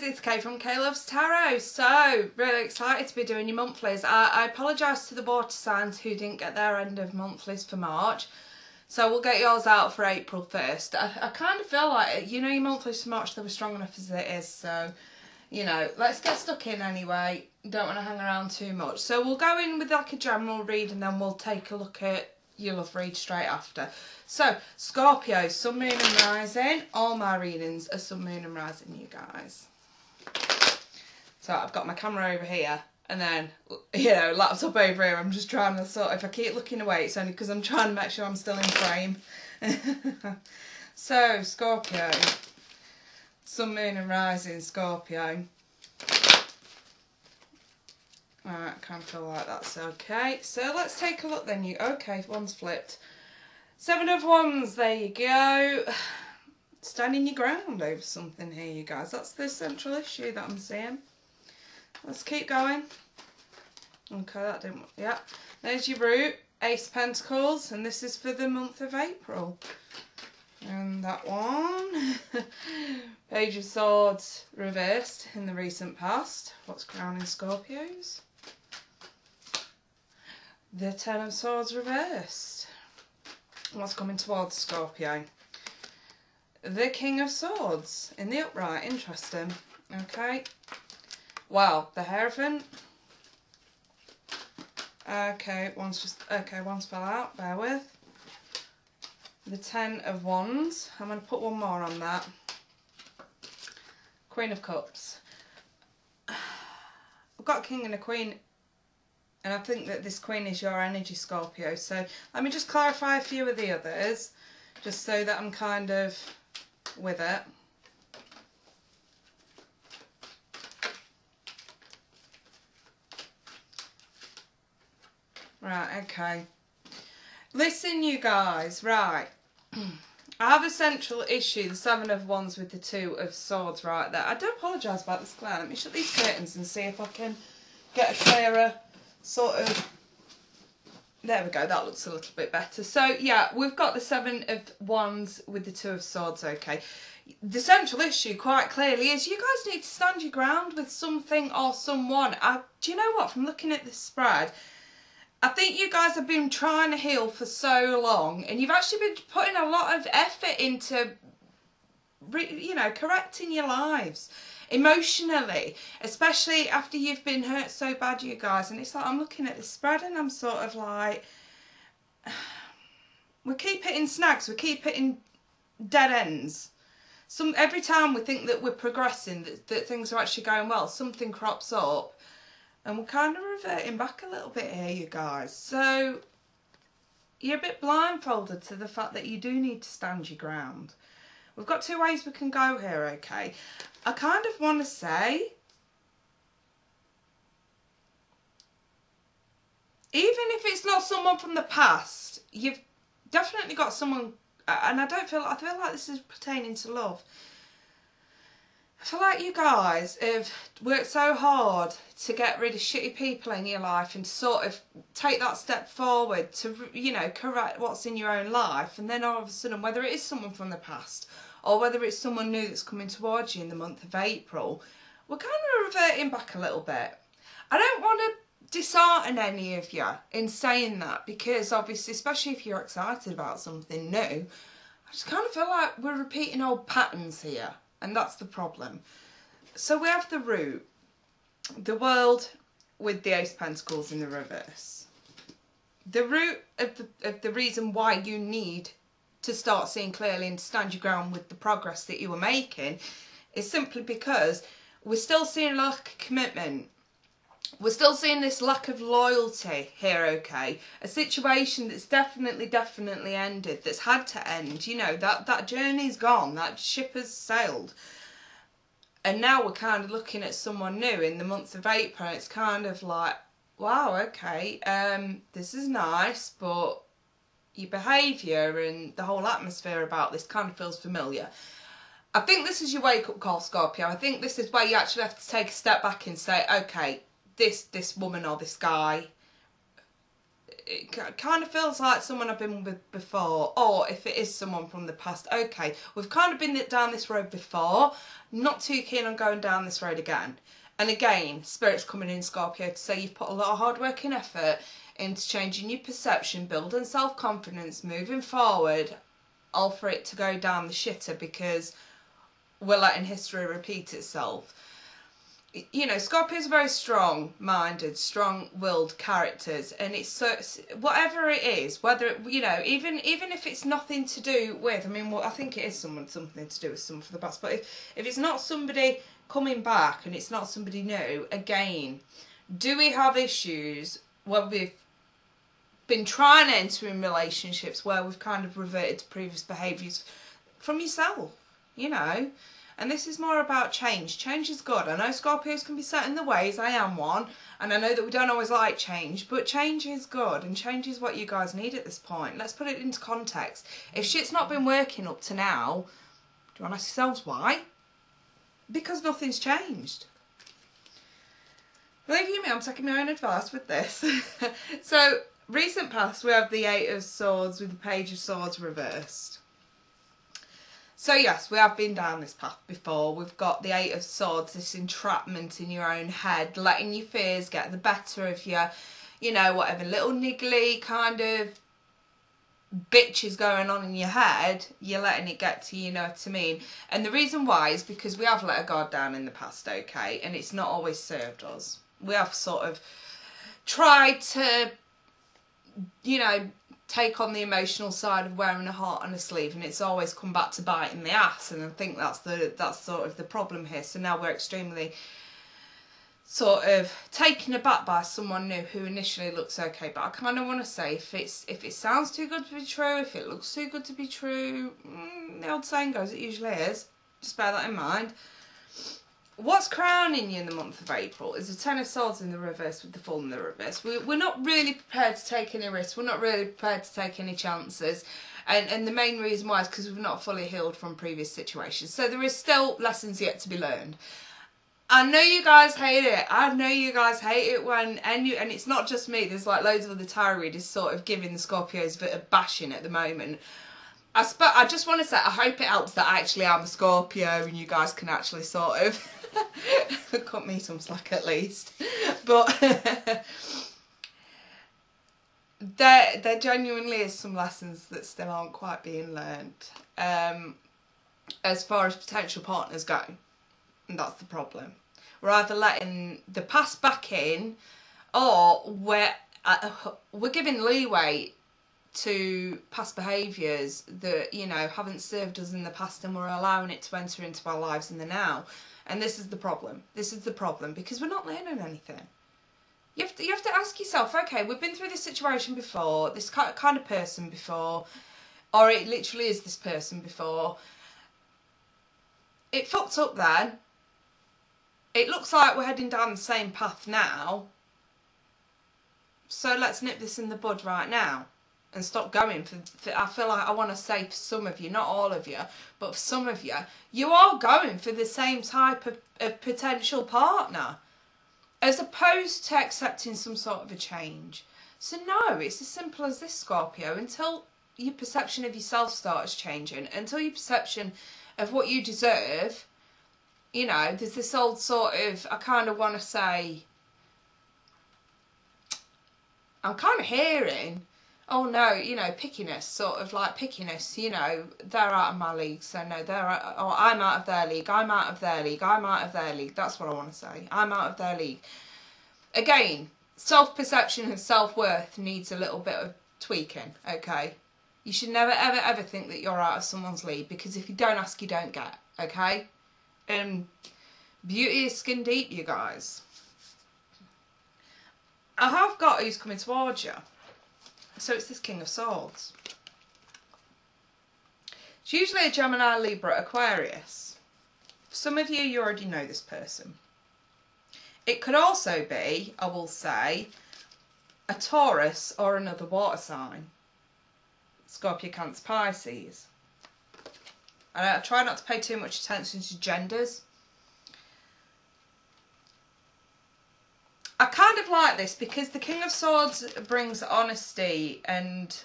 it's Kay from Kay Loves Tarot. So, really excited to be doing your monthlies. I apologise to the water signs who didn't get their end of monthlies for March. So we'll get yours out for April 1st. I kind of feel like, you know, your monthlies for March, they were strong enough as it is. So, you know, let's get stuck in anyway. Don't want to hang around too much. So we'll go in with like a general read and then we'll take a look at your love read straight after. So, Scorpio, Sun, Moon and Rising. All my readings are Sun, Moon and Rising, you guys. So I've got my camera over here and then, you know, laptop over here. I'm just trying to sort, if I keep looking away, it's only because I'm trying to make sure I'm still in frame. So, Scorpio, Sun, Moon and Rising, Scorpio. Alright, I kind of feel like that's okay. So let's take a look then. Okay, one's flipped. Seven of Wands, there you go. Standing your ground over something here, you guys. That's the central issue that I'm seeing. Let's keep going. Okay, that didn't... Yeah. There's your root. Ace of Pentacles. And this is for the month of April. And that one. Page of Swords reversed in the recent past. What's crowning Scorpios? The Ten of Swords reversed. What's coming towards Scorpio? The King of Swords in the upright. Interesting. Okay. Wow, the Hierophant. Okay, one's fell out. Bear with. The Ten of Wands. I'm going to put one more on that. Queen of Cups. I've got a King and a Queen. And I think that this Queen is your energy, Scorpio. So let me just clarify a few of the others. Just so that I'm kind of with it. Right, okay. Listen, you guys, right. I have a central issue, the Seven of Wands with the Two of Swords right there. I do apologise about this glare. Let me shut these curtains and see if I can get a clearer sort of... There we go, that looks a little bit better. So, yeah, we've got the Seven of Wands with the Two of Swords, okay. The central issue, quite clearly, is you guys need to stand your ground with something or someone. Do you know what? From looking at this spread, I think you guys have been trying to heal for so long, and you've actually been putting a lot of effort into, you know, correcting your lives emotionally, especially after you've been hurt so bad, you guys. And it's like, I'm looking at this spread and I'm sort of like, we keep hitting snags, we keep hitting dead ends. Every time we think that we're progressing, that things are actually going well, something crops up. And we're kind of reverting back a little bit here, you guys. So, you're a bit blindfolded to the fact that you do need to stand your ground. We've got two ways we can go here, okay? I kind of want to say, even if it's not someone from the past, you've definitely got someone, and I feel like this is pertaining to love. I feel like you guys have worked so hard to get rid of shitty people in your life and sort of take that step forward to, you know, correct what's in your own life. And then all of a sudden, whether it is someone from the past or whether it's someone new that's coming towards you in the month of April, we're kind of reverting back a little bit. I don't want to dishearten any of you in saying that, because obviously, especially if you're excited about something new, I just kind of feel like we're repeating old patterns here. And that's the problem. So we have the root, the World with the Ace of Pentacles in the reverse. The root of the reason why you need to start seeing clearly and stand your ground with the progress that you were making is simply because we're still seeing a lack of commitment. We're still seeing this lack of loyalty here, okay? A situation that's definitely ended, that's had to end. You know, that journey's gone, that ship has sailed. And now we're kind of looking at someone new in the month of April. It's kind of like, wow, okay, this is nice, but your behaviour and the whole atmosphere about this kind of feels familiar. I think this is your wake-up call, Scorpio. I think this is where you actually have to take a step back and say, okay, this woman or this guy it kind of feels like someone I've been with before, or if it is someone from the past, okay, we've kind of been down this road before, not too keen on going down this road again. And again, Spirit's coming in, Scorpio, to say you've put a lot of hard work and effort into changing your perception, building self-confidence, moving forward, all for it to go down the shitter because we're letting history repeat itself. You know, Scorpios are very strong-minded, strong-willed characters, and it's so, whatever it is, whether it, you know, even if it's nothing to do with, I mean, well, I think it is something to do with someone from the past, but if it's not somebody coming back and it's not somebody new, again, do we have issues where we've been trying to enter in relationships where we've kind of reverted to previous behaviours from yourself, you know? And this is more about change. Change is good. I know Scorpios can be set in their ways. I am one. And I know that we don't always like change. But change is good. And change is what you guys need at this point. Let's put it into context. If shit's not been working up to now, do you want to ask yourselves why? Because nothing's changed. Believe you me, I'm taking my own advice with this. So, recent past, we have the Eight of Swords with the Page of Swords reversed. So yes, we have been down this path before. We've got the Eight of Swords, this entrapment in your own head, letting your fears get the better of you. You know, whatever little niggly kind of bitch is going on in your head, you're letting it get to you, you know what I mean? And the reason why is because we have let our guard down in the past, okay? And it's not always served us. We have sort of tried to, you know, take on the emotional side of wearing a heart on a sleeve, and it's always come back to bite in the ass, and I think that's sort of the problem here. So now we're extremely sort of taken aback by someone new who initially looks okay, but I kind of want to say if it sounds too good to be true, if it looks too good to be true, the old saying goes, it usually is. Just bear that in mind. What's crowning you in the month of April is the Ten of Swords in the reverse with the Fool in the reverse. We're not really prepared to take any risks. We're not really prepared to take any chances. And the main reason why is because we've not fully healed from previous situations. So there is still lessons yet to be learned. I know you guys hate it. I know you guys hate it when, and it's not just me. There's like loads of other tarot readers sort of giving the Scorpios a bit of bashing at the moment. I just want to say, I hope it helps that actually I'm a Scorpio and you guys can actually sort of cut me some slack at least. But there genuinely is some lessons that still aren't quite being learnt as far as potential partners go. And that's the problem. We're either letting the past back in, or we're giving leeway to past behaviours that, you know, haven't served us in the past, and we're allowing it to enter into our lives in the now. And this is the problem. This is the problem, because we're not learning anything. You have to ask yourself, okay, we've been through this situation before, this kind of person before, or it literally is this person before. It fucked up then. It looks like we're heading down the same path now. So let's nip this in the bud right now and stop going for I feel like I want to say for some of you, not all of you, but for some of you, you are going for the same type of potential partner, as opposed to accepting some sort of a change. So no, it's as simple as this, Scorpio. Until your perception of yourself starts changing, until your perception of what you deserve, you know, there's this old sort of, I kind of want to say, I'm kind of hearing, oh no, you know, pickiness, sort of like pickiness, you know, they're out of my league, so no, or I'm out of their league, I'm out of their league, I'm out of their league, that's what I want to say, I'm out of their league. Again, self-perception and self-worth needs a little bit of tweaking, okay? You should never, ever, ever think that you're out of someone's league, because if you don't ask, you don't get, okay? Beauty is skin deep, you guys. I have got who's coming towards you. So it's this King of Swords. It's usually a Gemini, Libra, Aquarius. For some of you, you already know this person. It could also be, I will say, a Taurus or another water sign. Scorpio, Cancer, Pisces. I try not to pay too much attention to genders. I kind kind of like this because the King of Swords brings honesty and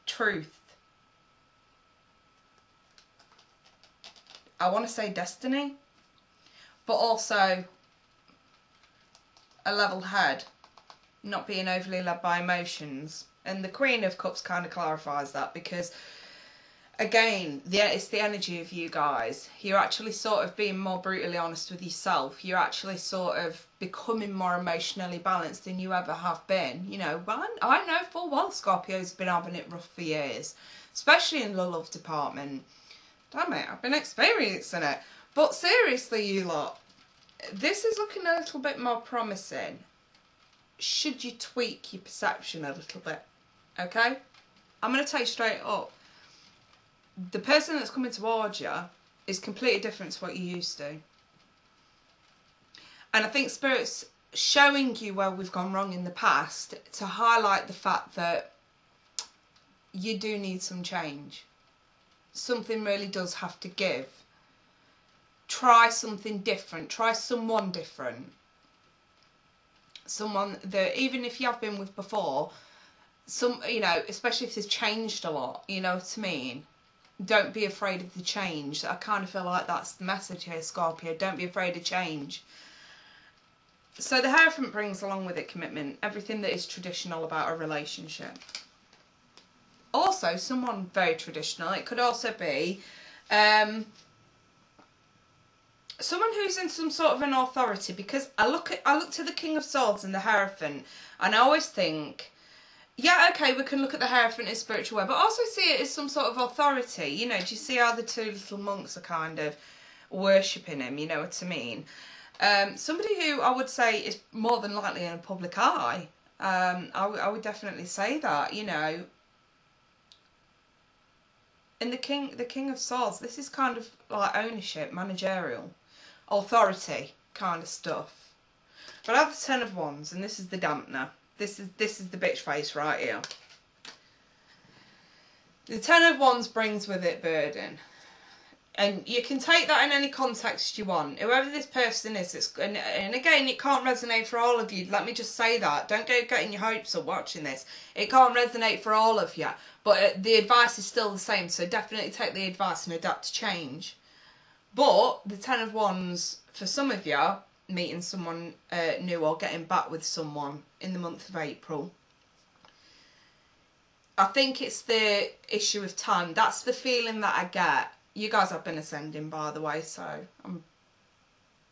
truth. I want to say destiny, but also a level head, not being overly led by emotions. And the Queen of Cups kind of clarifies that because, again, it's the energy of you guys. You're actually sort of being more brutally honest with yourself. You're actually sort of becoming more emotionally balanced than you ever have been. You know, I know full well Scorpio's been having it rough for years, especially in the love department. Damn it, I've been experiencing it. But seriously, you lot, this is looking a little bit more promising. Should you tweak your perception a little bit, okay? I'm going to tell you straight up. The person that's coming towards you is completely different to what you used to. And I think Spirit's showing you where we've gone wrong in the past to highlight the fact that you do need some change. Something really does have to give. Try something different. Try someone different. Someone that, even if you have been with before, you know, especially if they've changed a lot, you know what I mean? Don't be afraid of the change. I kind of feel like that's the message here, Scorpio. Don't be afraid of change. So the Hierophant brings along with it commitment. Everything that is traditional about a relationship. Also, someone very traditional. It could also be someone who's in some sort of an authority, because I look to the King of Swords and the Hierophant, and I always think, yeah, okay, we can look at the Hierophant in a spiritual way, but also see it as some sort of authority. You know, do you see how the two little monks are kind of worshipping him? You know what I mean? Somebody who I would say is more than likely in a public eye. I would definitely say that, you know. And the King of Swords, this is kind of like ownership, managerial, authority kind of stuff. But I have the Ten of Wands, and this is the dampener. This is the bitch face right here. The Ten of Wands brings with it burden. And you can take that in any context you want. Whoever this person is, and again, it can't resonate for all of you. Let me just say that. Don't go getting your hopes up watching this. It can't resonate for all of you. But the advice is still the same. So definitely take the advice and adapt to change. But the Ten of Wands, for some of you, meeting someone new or getting back with someone in the month of April. I think it's the issue of time. That's the feeling that I get. You guys have been ascending, by the way, so I'm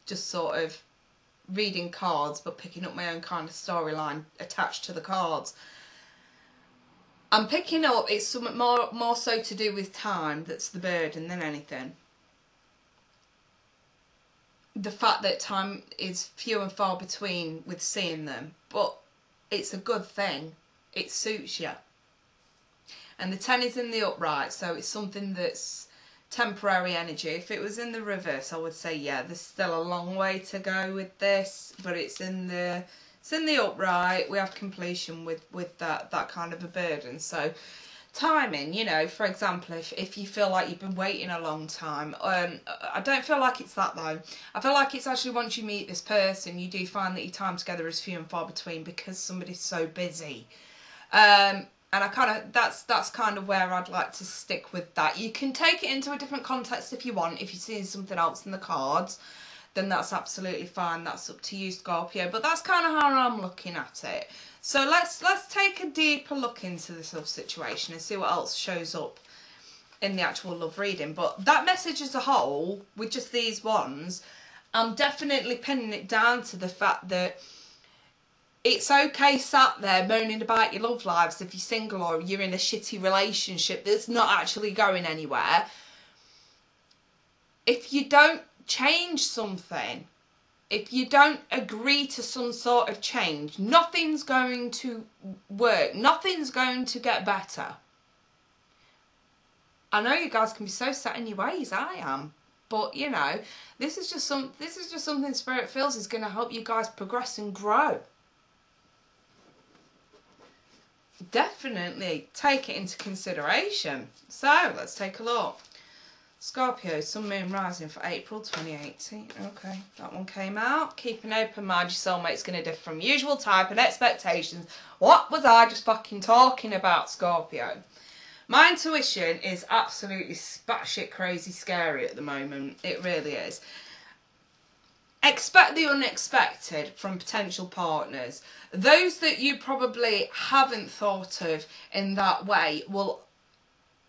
just sort of reading cards but picking up my own kind of storyline attached to the cards. I'm picking up it's something more so to do with time that's the burden than anything. The fact that time is few and far between with seeing them, but it's a good thing. It suits you. And the 10 is in the upright, so it's something that's temporary energy. If it was in the reverse, I would say, yeah, there's still a long way to go with this, but it's in the upright. We have completion with that kind of a burden. So timing, you know, for example, if you feel like you've been waiting a long time, I don't feel like it's that though. I feel like it's actually once you meet this person, you do find that your time together is few and far between because somebody's so busy. And I kind of, that's kind of where I'd like to stick with that. You can take it into a different context if you want. If you're seeing something else in the cards, then that's absolutely fine. That's up to you, Scorpio. But that's kind of how I'm looking at it. So let's take a deeper look into this love situation and see what else shows up in the actual love reading. But that message as a whole, with just these ones, I'm definitely pinning it down to the fact that it's okay sat there moaning about your love lives if you're single or you're in a shitty relationship that's not actually going anywhere. If you don't change something, if you don't agree to some sort of change, nothing's going to work. Nothing's going to get better. I know you guys can be so set in your ways, I am. But, you know, this is just something Spirit feels is going to help you guys progress and grow. Definitely take it into consideration. So let's take a look. Scorpio, Sun, Moon, Rising for April 2018. Okay, that one came out. Keep an open mind. Your soulmate's going to differ from usual type and expectations. What was I just fucking talking about, Scorpio? My intuition is absolutely batshit crazy scary at the moment. It really is. Expect the unexpected from potential partners. Those that you probably haven't thought of in that way will,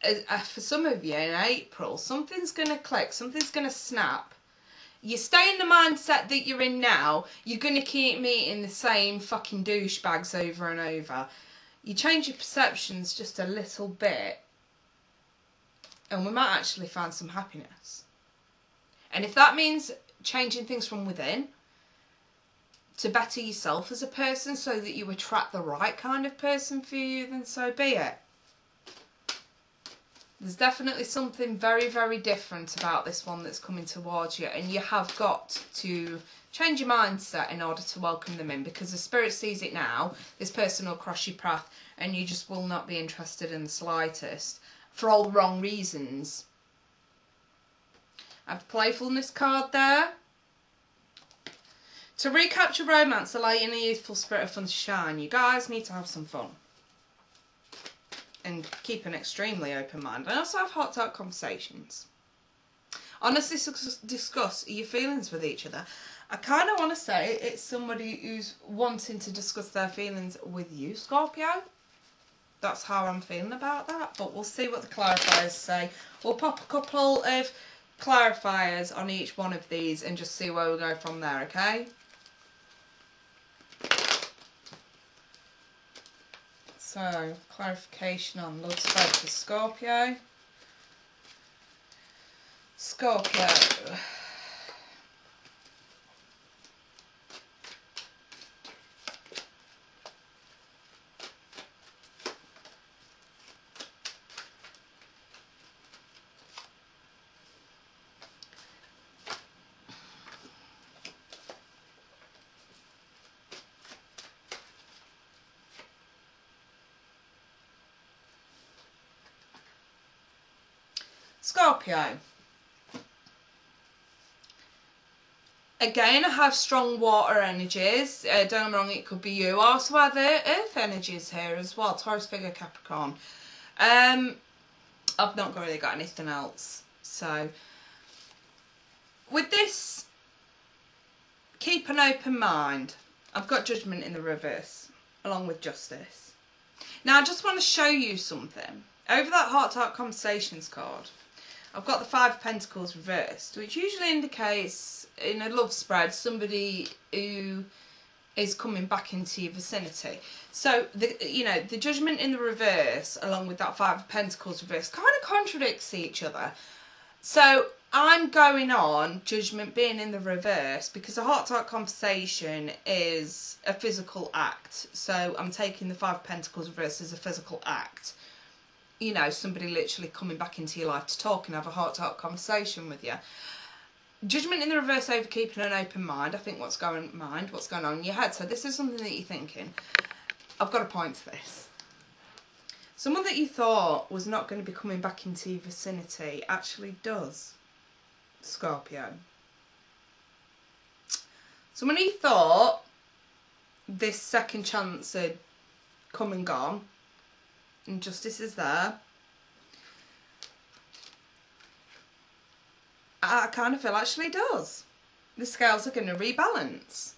for some of you in April, something's going to click, something's going to snap. You stay in the mindset that you're in now, you're going to keep meeting the same fucking douchebags over and over. You change your perceptions just a little bit and we might actually find some happiness. And if that means changing things from within to better yourself as a person so that you attract the right kind of person for you, then so be it. There's definitely something very, very different about this one that's coming towards you, and you have got to change your mindset in order to welcome them in, because the spirit sees it now. This person will cross your path and you just will not be interested in the slightest for all the wrong reasons. I have the playfulness card there. To recapture romance, allow your youthful spirit of fun to shine. You guys need to have some fun. And keep an extremely open mind. And also have heart-to-heart conversations. Honestly discuss your feelings with each other. I kind of want to say it's somebody who's wanting to discuss their feelings with you, Scorpio. That's how I'm feeling about that. But we'll see what the clarifiers say. We'll pop a couple of clarifiers on each one of these and just see where we go from there, okay? So, clarification on love spread for Scorpio. Scorpio. Scorpio. Again, I have strong water energies. Don't get me wrong, it could be you. I also have earth energies here as well. Taurus, Virgo, Capricorn. I've not really got anything else. So, with this, keep an open mind. I've got Judgment in the reverse, along with Justice. Now, I just want to show you something. Over that heart-to-heart conversations card, I've got the Five of Pentacles reversed, which usually indicates, in a love spread, somebody who is coming back into your vicinity. So, the Judgment in the reverse, along with that Five of Pentacles reverse, kind of contradicts each other. So, I'm going on Judgment being in the reverse because a heart-to-heart conversation is a physical act. So, I'm taking the Five of Pentacles reverse as a physical act. You know, somebody literally coming back into your life to talk and have a heart-to-heart conversation with you. Judgment in the reverse over keeping an open mind. I think what's going on in your head. So this is something that you're thinking. I've got a point to this. Someone that you thought was not going to be coming back into your vicinity actually does, Scorpio. Someone you thought this second chance had come and gone, and Justice is there. I kind of feel actually does. The scales are going to rebalance.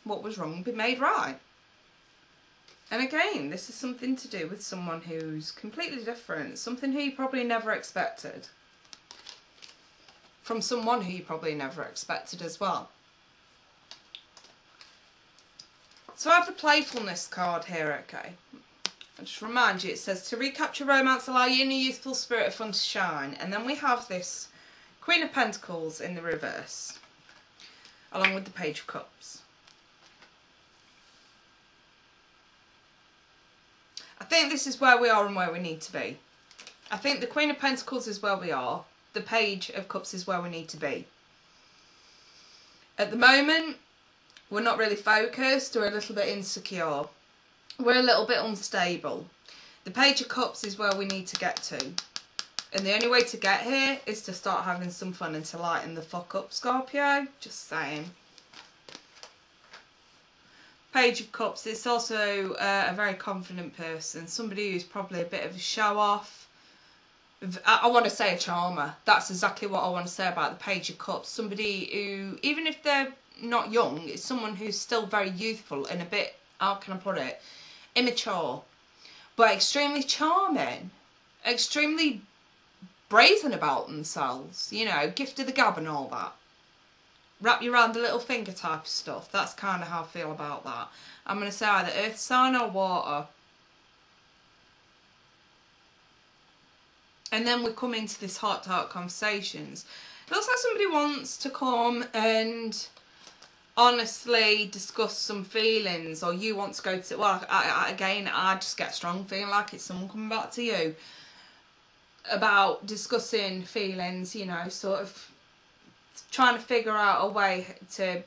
What was wrong will be made right. And again, this is something to do with someone who's completely different. Something who you probably never expected. From someone who you probably never expected as well. So I have the playfulness card here, okay. I'll just remind you, it says to recapture romance, allow your inner youthful spirit of fun to shine. And then we have this Queen of Pentacles in the reverse, along with the Page of Cups. I think this is where we are and where we need to be. I think the Queen of Pentacles is where we are. The Page of Cups is where we need to be. At the moment, we're not really focused. We're a little bit insecure. We're a little bit unstable. The Page of Cups is where we need to get to. And the only way to get here is to start having some fun and to lighten the fuck up, Scorpio. Just saying. Page of Cups. It's also a very confident person. Somebody who's probably a bit of a show-off. I want to say a charmer. That's exactly what I want to say about the Page of Cups. Somebody who, even if they're not young, it's someone who's still very youthful and a bit, how can I put it, immature. But extremely charming. Extremely brazen about themselves, you know, gift of the gab and all that. Wrap you around the little finger type of stuff. That's kind of how I feel about that. I'm going to say either earth sign or water. And then we come into this heart-to-heart conversations. It looks like somebody wants to come and honestly discuss some feelings, or you want to go to, well, again, I just get a strong feeling like it's someone coming back to you about discussing feelings, you know, sort of trying to figure out a way to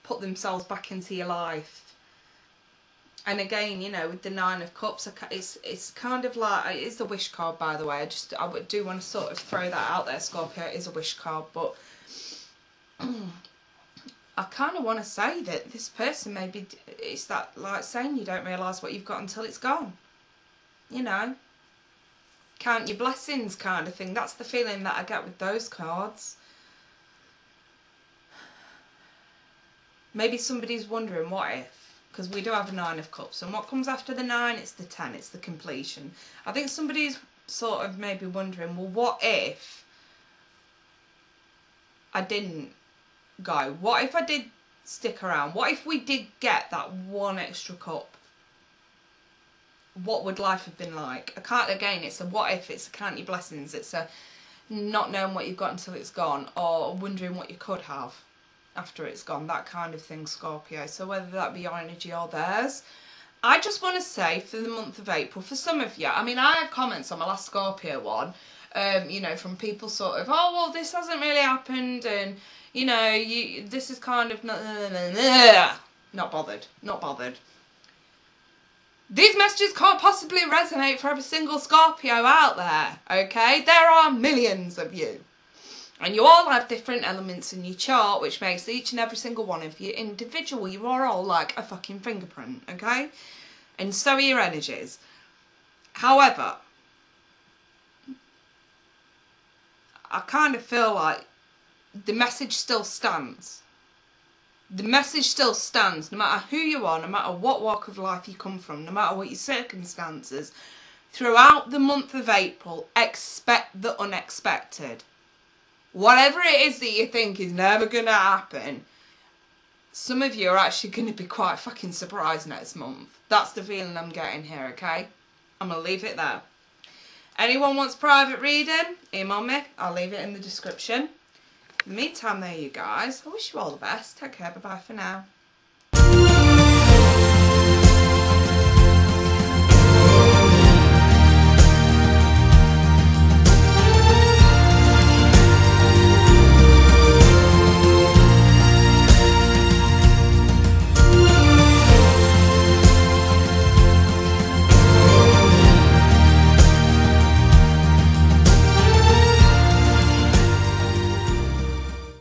put themselves back into your life. And again, you know, with the Nine of Cups, it's kind of like, it is a wish card, by the way. I do want to sort of throw that out there, Scorpio. It is a wish card, but I kind of want to say that this person maybe, it's that like saying you don't realise what you've got until it's gone. You know, count your blessings kind of thing. That's the feeling that I get with those cards. Maybe somebody's wondering, what if? Because we do have a Nine of Cups. And what comes after the 9? It's the 10. It's the completion. I think somebody's sort of maybe wondering, well, what if I didn't go? What if I did stick around? What if we did get that one extra cup? What would life have been like? Again, it's a what if, it's a count your blessings, it's a not knowing what you've got until it's gone, or wondering what you could have after it's gone, that kind of thing, Scorpio. So whether that be your energy or theirs, I just want to say for the month of April, for some of you, I mean, I had comments on my last Scorpio one, you know, from people sort of, oh, well, this hasn't really happened, and, you know, this is kind of not bothered. These messages can't possibly resonate for every single Scorpio out there, okay? There are millions of you. And you all have different elements in your chart, which makes each and every single one of you individual. You are all like a fucking fingerprint, okay? And so are your energies. However, I kind of feel like the message still stands. The message still stands, no matter who you are, no matter what walk of life you come from, no matter what your circumstances. Throughout the month of April, expect the unexpected. Whatever it is that you think is never going to happen, some of you are actually going to be quite fucking surprised next month. That's the feeling I'm getting here, okay? I'm going to leave it there. Anyone wants private reading, email me. I'll leave it in the description. In the meantime, there you guys. I wish you all the best. Take care. Bye-bye for now.